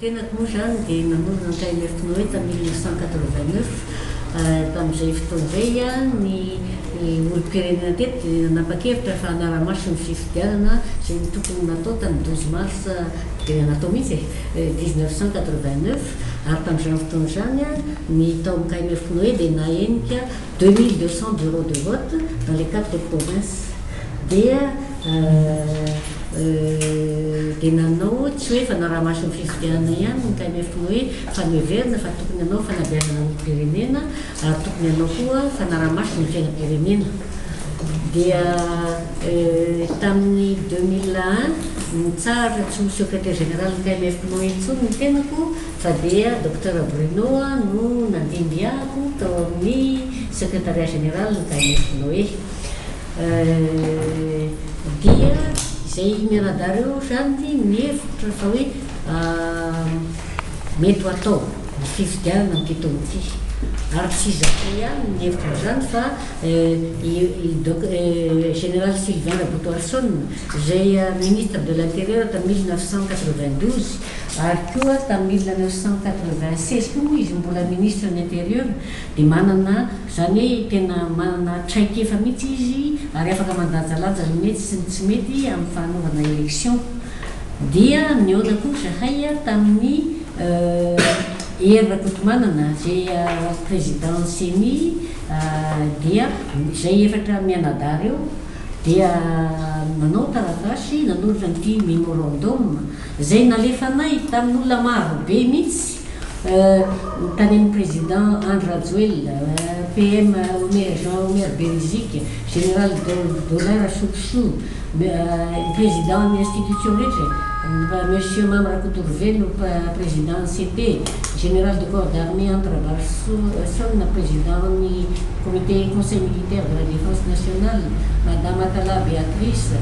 tenako moa zany dia nanorona ny KMF Noé tamin'ny 1989 tamin'izay fotoana izay ny olom-pirenena teto dia nanapa-kevitra fa hanara-maso ny fifidianana izay ny tokony natao tamin'ny 12 mars dia natao mihitsy 1989 ary tamin'izany fotoana izany ny tao amin'ny KMF Noé dia nahenika 2200 bureaux de vote dans les 4 provinces dia dia nanao tsy hoe fanaraha-maso ny fifidianana ihany ny KMF Noé fa noeverina fa tokony hanao fanabeazana ny firenena ary tokony hanao koa fanaraha-maso ny fiainam-pirenena dia tamin'ny 2001 nitsara tsy ho secrétaire général ny KMF Noé intsony ny tenako fa dia docteur Bruno no nandimbiako tao amin'ny secrétariat général ny KMF Noé dia izay mianadareo zany mihevitra fa hoe mety ho atao ny fifidianana ny tetonoty ary tsy zakay ihany ny hevitra zany fa général Sylvain Raboutoarson izay ministre de l'intérieur tamin'ny 1992 ary koa tamin'ny 1996 koa izy mbola ministre de l'intérieur dia manana zany hoe tena manana traike efa mihitsy izy ary afaka mandanjalanja ny mety sy ny tsy mety amin'ny fanaovana élection dia niona koa zahay tamin'ny Hery Rakotomanana zay président CENI dia izay efatra mianadary eo dia nanao taratasy nanoratra nyity mémorandum zay nalefanay tamin'olona maro be mihitsy tany amin'ny président Andry Rajoelina PM Jean Omer Beriziky général Dollar Soukchou président ny institution rehetra monsieur Mamra Koutourvelo président CP général de corps d'armée entre Barson président du comité conseil militaire de la défense nationale madame Atala Béatrice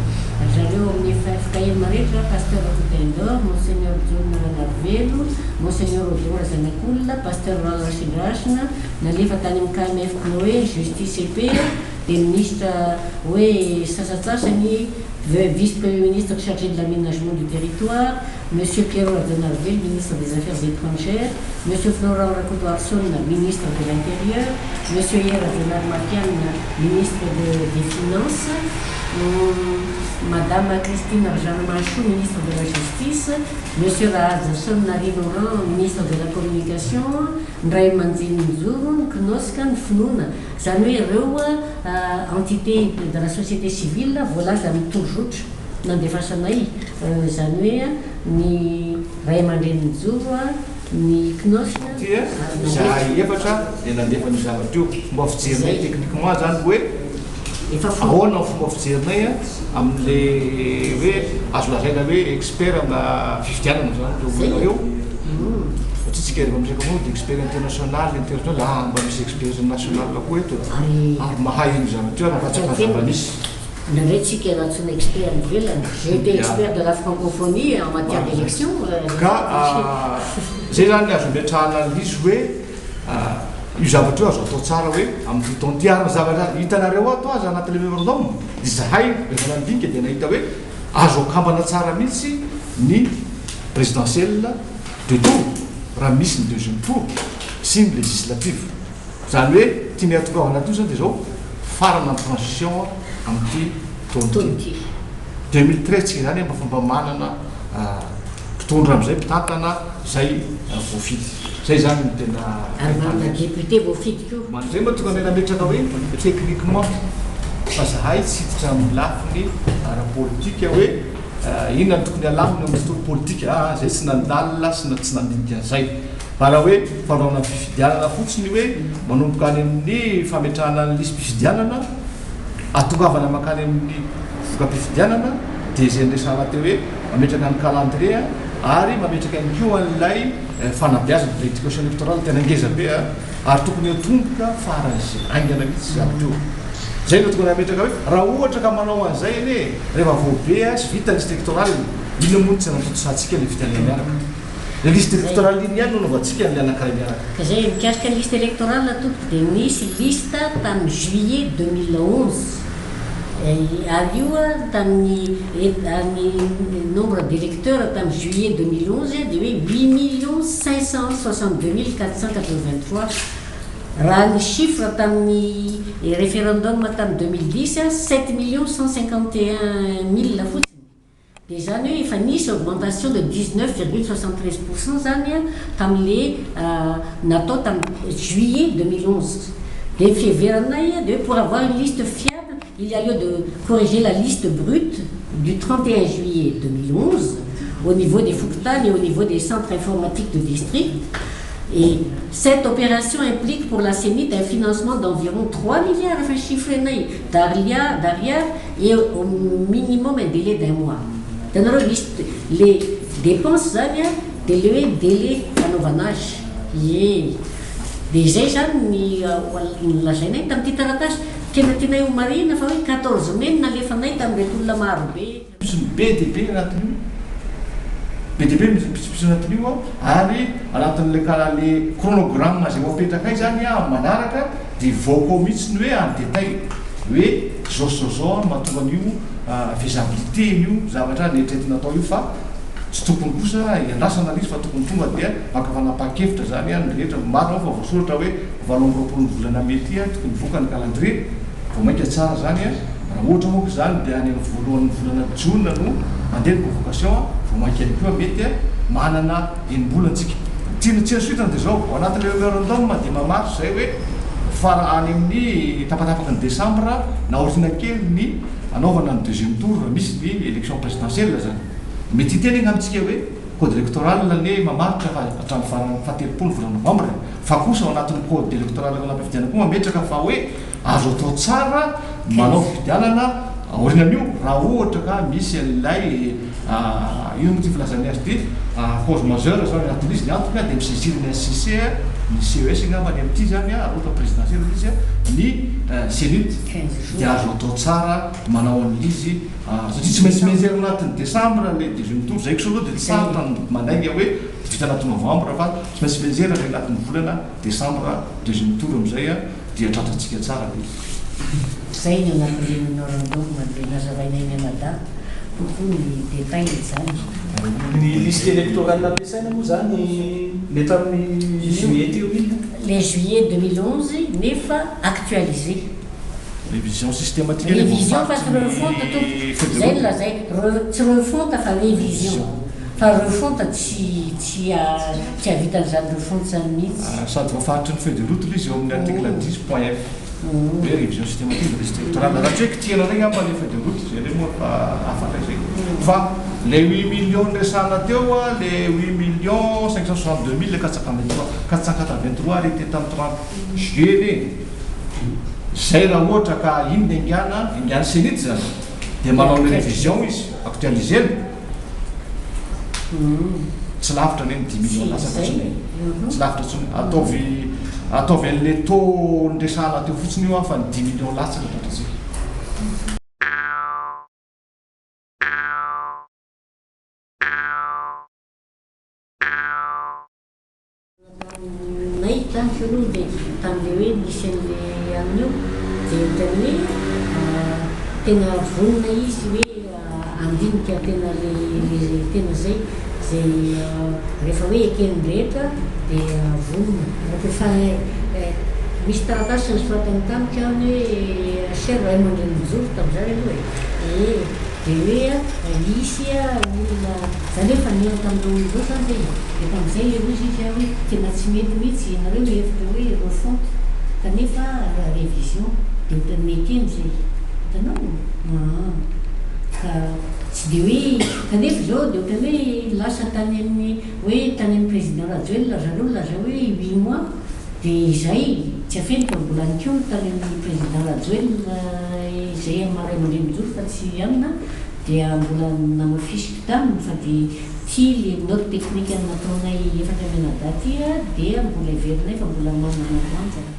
zareo amin'ny fikaema rehetra pasteur Coutendor monseigneur John Ranarvelo monseigneur Odora Zanakoula pasteur Ralasindrasina nalefa tany amin'ny KMF Noé justice CP des ministres oui sasatsasany vice premier ministre chargé de l'aménagement du territoire, monsieur Pierre Denarvel, ministre des Affaires étrangères, monsieur Florent Rakotoarson, ministre de l'Intérieur, monsieur Yera Makian, ministre des Finances, madame Christine Arjanamachou, ministre de la Justice, monsieur Razson Nari-Laurent, ministre de la Communication, Ndray Manzinzuru, Knoskan, Fnoun, zany hoe ireo entité de la société civile voalaza amin'ny torozotra nandefasanay zany hoe ny Ray Aman-dreniny-joro ny Knosna za efatra dia nandefa ny zavatra io fomba fijerinay techniquement zany hoe ahoana ny fomba fijerinay amin'le hoe azo lazaina hoe expert amina fifidianana zany eo tsika rehefa misaka moa dia expert international international mba misy expert national koa eto ary mahay iny zavatra io rahafatsakazavanisy ndraindray tsika rahatsona expert nivelany j'étais expert de la francophonie en matière d'élection ka zay zany azo metrahana izy hoe io zavatra io azo atao tsara hoe amin'ny fotoantiarana zavatra hitanareo ato azy anatin'le mémorandum dia zahay rehefa nandinika dia nahita hoe azo akambana tsara mihitsy ny présidentielle de tour raha misy ny deuxième tour sy ny législative zany hoe tia miatokavana to zany dia zao farana ny transition amin'ity taonity 2013 tsika zany mba fomba manana mpitondra am'izay mpitantana zay voafidy zay zany ny tena ary manana député voafidy ko manzay mba tonga menametraka hoe techniquement fa zahay tsy hiditra amin'ny lafiny ara-politika hoe inona ny tokony alamina amin'ny tontolo politika zay tsy nandalina sy tsy nandinika an'izay fa raha hoe fanaona fifidianana fotsiny hoe manomboka any amin'ny fametrahana ny lisy mpifidianana atongavana makany amin'ny foka-pifidianana dia zay ndresana teo hoe mametraka ny calendrier ary mametraka any keo an'ilay fanabeazana l'éducation électorale tena ngeza be ary tokony atomboka faran'izay aingana mihitsy zavatra io zay no tokony ametraka hoe raha ohatra ka manao an'izay ane rehefa voabe sy vita liste électorale ino moa tsy nantotosantsika le fidianana miaraka le liste électorale iny ihany no navatsika n'le anankiray miaraka ka zay mikasika ny liste électorale tompoko dia nisy liste tamin'ny juillet 2011 Ary io tamin'ny nombre d'électeurs tamin'ny juillet 2011 dia hoe 8 562 483. Raha ny chiffre tamin'ny référendum tamin'ny 2010 7 151 000 fotsiny. Dia zany hoe efa nisy augmentation de 19,73% zany tamin'le natao tamin'ny juillet 2011. Dia fiheveranay de pour avoir une liste fiable, il y a lieu de corriger la liste brute du 31 juillet 2011 au niveau des Fouktan et au niveau des centres informatiques de district. Et cette opération implique pour la CENIT un financement d'environ 3 milliards, enfin chiffre derrière, et au minimum un délai d'1 mois. Les dépenses zany dia le hoe délai fanaovan'azy ie dia izay zany ny lazainay tamin'ity taratasy tenatenay ho marina fa hoe 14 mai nalefanay tamin'reto olona marobe. BDP anatin'io BDP mpisy anatin'io ary anatin'le le chronogramme zay mapetraka zany manaraka dia voako mihitsy ny hoe en détail hoe zao mahatonga an'io faisabilité io zavatra neritretina atao io fa tsy tokony kosa iandrasana izy fa tokony tonga dia makafanapa-kevitra zany ny rehetra maro fa voasoratra hoe 8 volana mety tokony voka ny calendrier vao mainka tsara zany raha ohatra moa zany dia any amin'ny voalohan'ny volana jona no mandeha ny convocation vao mainka ihany koa mety manana enim-bolantsika tiana soitana dia zao ao anatin'le référendum dia mamaritra zay hoe fara any amin'ny tapatapaka ny décembre naorina kely ny anaovana ny deuxième tour misy ny élection présidentielle zany mety tena iny amitsika hoe code électoral ne mamaritra fa hatramin'ny farany fahatelopolo volana novembre fa kosa ao anatin'ny code électoral anampyfidianana koa mametraka fa hoe azo atao tsara manao fidianana aorinan'io raha ohatra ka misy an'ilay io moty filazany azy ty cause majeure zany anatin'izy ny antoka dia misaisir ny SCC ny CES ngamba ny am'ty zany arota présidentielle izy ny CENIT dia azo atao tsara manao an'izy satria tsy maintsy mezery anatin'ny décembre le deuxième tour zay kosa aloha dia tsara mandainga hoe vita anaty novembre fa tsy maintsy mezery le anatin'ny volana décembre deuxième tour am'izay dia tratratsika tsara zay ny anatin'le mémorandum le nazavainay ny anada kokoa ny détail zany. Ny liste électorale nampiasaina moa zany le tamin'ny juillet teo iny le juillet 2011 nefa actualisé révision systématique révision fa tsy refonte to zay ny lazay tsy refonte fa révision fa refonte tsy avitan'izany refonte zany mihitsy sady voafaritry ny feuille de route izy eo amin'ny article 10.f hoe révision systématique de liste électorale raha tsy hoe kitiana regny amba le feuille de route zay le moa fa afaka zay fa le 8 millions resana teo le 8 562 483 rety tamin'ny 30 juillet regny zay raha ohatra ka iny ny ingana CENIT zany dia manao le révision izy actualisena tsy lavitra neny 10 millions lasa fotsiny tsy lavitra tsony ataovy an'le taux ndresana teo fotsiny io fa ny 10 millions latsaka tratratsika nahitanyko aloha dia tamin'le hoe nisy an'le amin'io dia tany hoe tena vonona izy hoe andinika tena le tena zay rehefa hoe ekeny rehetra dia vonona rehefa misy taratasy ny soratany tamika hoe cher ray aman-dreny mijoro tamin'izany aloha dia hoe misy olona zany hoe fa niana tamin'ireo olona zany zay dia tamin'izay le izy hoe tena tsy mety mihitsy nareo mihevitra hoe refonte kanefa révision dia tany ekeny zay hitanao ka tsy dia hoe kanefa zao dia ohatra hoe lasa tany amin'ny hoe tany amin'ny président Rajoelina zareo laza hoe 8 mois dia izay tsy afeniko mbola nikeo tany amin'ny président Rajoelina izay amin'ny maray aman-dreny mijoro fa tsy amina dia mbola namafisiky taminy fa dia ty le note technique nataonay efatra menadaty dia mbola heverinay fa mbola manana anjara